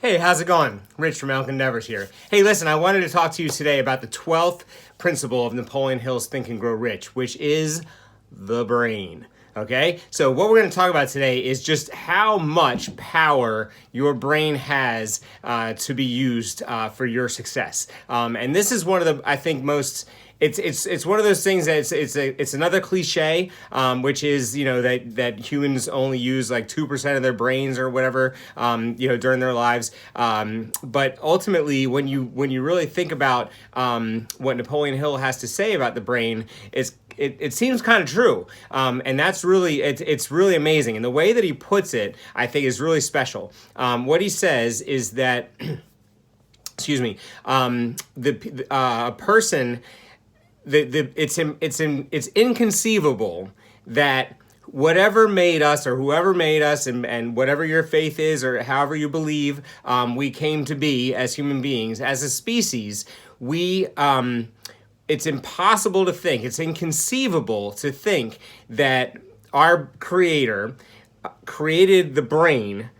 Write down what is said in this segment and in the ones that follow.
Hey, how's it going? Rich from Elk Endeavors here. Hey, listen, I wanted to talk to you today about the 12th principle of Napoleon Hill's Think and Grow Rich, which is the brain. Okay, so what we're going to talk about today is just how much power your brain has to be used for your success. And this is one of the, I think, most it's one of those things that it's another cliche, which is, that humans only use like 2% of their brains or whatever, during their lives. But ultimately, when you really think about what Napoleon Hill has to say about the brain, it seems kind of true, and that's really it's really amazing. And the way that he puts it, I think, is really special. What he says is that, excuse me, a person. It's inconceivable that whatever made us or whoever made us and whatever your faith is or however you believe we came to be as human beings, as a species, it's impossible to think, it's inconceivable to think that our Creator created the brain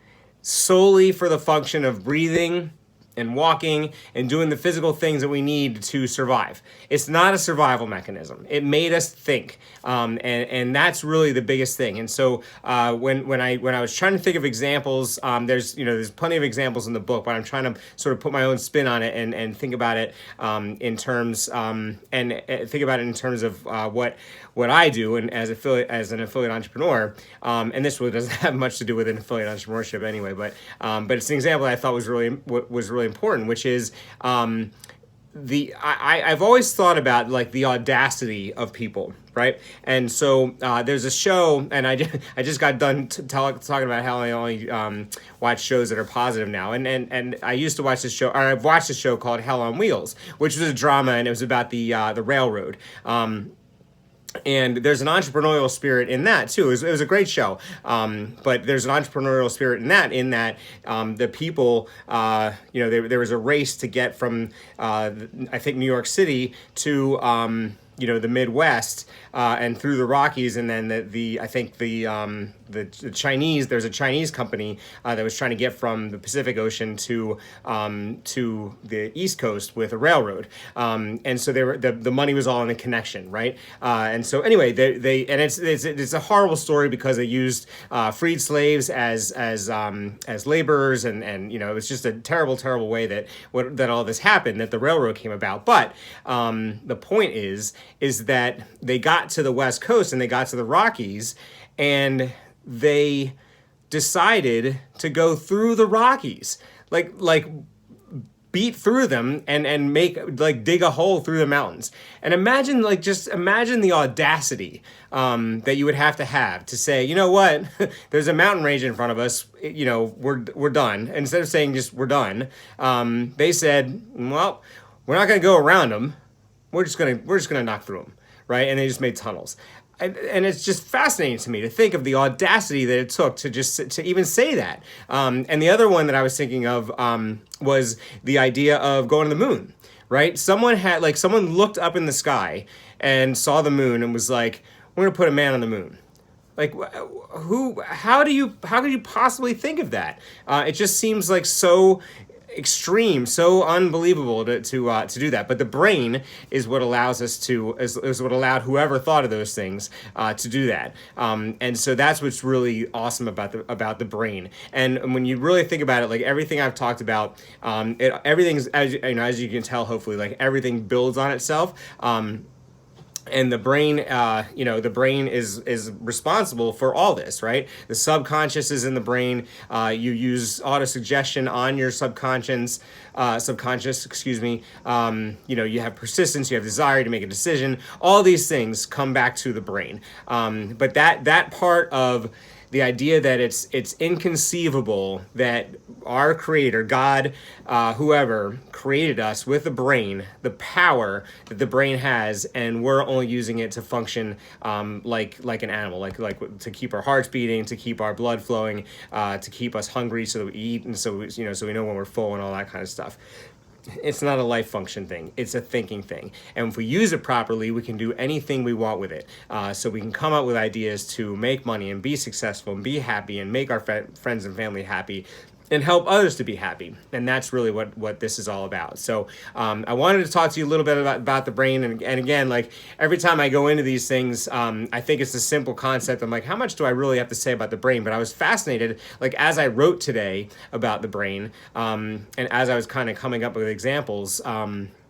solely for the function of breathing and walking and doing the physical things that we need to survive. It's not a survival mechanism. It made us think, and that's really the biggest thing. And so when I was trying to think of examples, there's plenty of examples in the book, but I'm trying to sort of put my own spin on it and think about it in terms of what I do and as an affiliate entrepreneur. And this really doesn't have much to do with an affiliate entrepreneurship anyway, but it's an example that I thought was really important, which is I've always thought about like the audacity of people, right? And so there's a show, and I just got done talking about how I only watch shows that are positive now, and I used to watch this show, or I've watched a show called Hell on Wheels, which was a drama, and it was about the railroad. And there's an entrepreneurial spirit in that too. It was a great show, but there's an entrepreneurial spirit in that the people, there was a race to get from, I think, New York City to, the Midwest and through the Rockies, and then the Chinese. There's a Chinese company that was trying to get from the Pacific Ocean to the East Coast with a railroad, and so the money was all in a connection, right? And so anyway, it's a horrible story because they used freed slaves as laborers, and it was just a terrible way that all this happened, that the railroad came about. But the point is that they got to the West Coast and they got to the Rockies, and they decided to go through the Rockies, like beat through them and make, like, dig a hole through the mountains. And imagine the audacity that you would have to say, you know what, there's a mountain range in front of us, we're done. Instead of saying just we're done, they said, well, we're not going to go around them. We're just gonna knock through them, right? And they just made tunnels. And it's just fascinating to me to think of the audacity that it took to even say that. And the other one that I was thinking of was the idea of going to the moon, right? Someone looked up in the sky and saw the moon and was like, "We're gonna put a man on the moon." Like, how could you possibly think of that? It just seems like so extreme, so unbelievable to do that. But the brain is what allows us is what allowed whoever thought of those things to do that. And so that's what's really awesome about the brain. And when you really think about it, like everything I've talked about, everything's, as you can tell, hopefully, like everything builds on itself. And the brain, is responsible for all this, right? The subconscious is in the brain. You use autosuggestion on your subconscious, excuse me. You have persistence, you have desire to make a decision. All these things come back to the brain. But that part of the idea that it's inconceivable that our Creator, God, whoever created us with a brain, the power that the brain has, and we're only using it to function like an animal, like to keep our hearts beating, to keep our blood flowing, to keep us hungry so that we eat, and so we know when we're full and all that kind of stuff. It's not a life function thing. It's a thinking thing. And if we use it properly, we can do anything we want with it. So we can come up with ideas to make money and be successful and be happy and make our friends and family happy and help others to be happy. And that's really what this is all about. So I wanted to talk to you a little bit about the brain. And again, like every time I go into these things, I think it's a simple concept. I'm like, how much do I really have to say about the brain? But I was fascinated, like as I wrote today about the brain, and as I was kind of coming up with examples,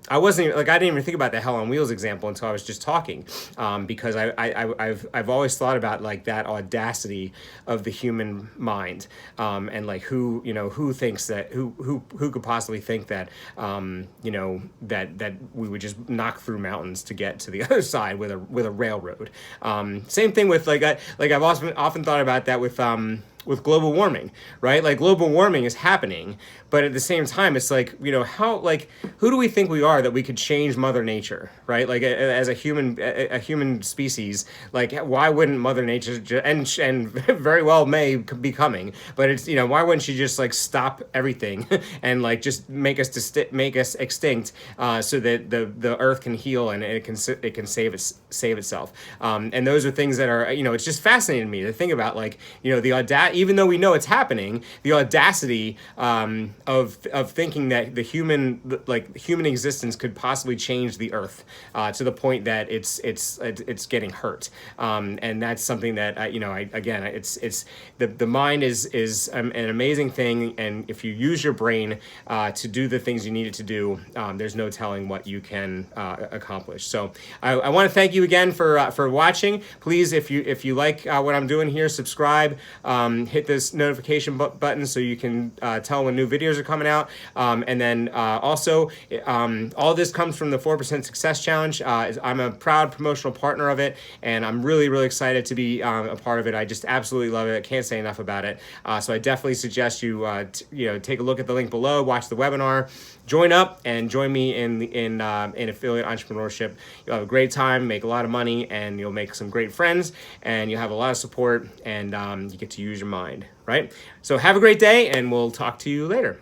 I wasn't like, I didn't even think about the Hell on Wheels example until I was just talking, because I've always thought about like that audacity of the human mind, and like who thinks that, who could possibly think that, that we would just knock through mountains to get to the other side with a railroad. Same thing with I've often thought about that with global warming, right? Like global warming is happening, but at the same time, it's like, who do we think we are that we could change Mother Nature, right? Like as a human species, like why wouldn't Mother Nature, and very well may be coming, but it's, why wouldn't she just like stop everything and like just make us extinct, so that the earth can heal and it can save itself. And those are things that are, it's just fascinating to me to think about, like, even though we know it's happening, the audacity of thinking that the human existence could possibly change the earth, to the point that it's getting hurt, and that's something that the mind is an amazing thing, and if you use your brain to do the things you need it to do, there's no telling what you can accomplish. So I want to thank you again for watching. Please, if you like what I'm doing here, subscribe. Hit this notification button so you can tell when new videos are coming out. And then also, all this comes from the 4% Success Challenge. I'm a proud promotional partner of it, and I'm really, really excited to be a part of it. I just absolutely love it. I can't say enough about it. So I definitely suggest you, take a look at the link below, watch the webinar, join up, and join me in affiliate entrepreneurship. You'll have a great time, make a lot of money, and you'll make some great friends, and you'll have a lot of support, and you get to use your mind, right? So have a great day, and we'll talk to you later.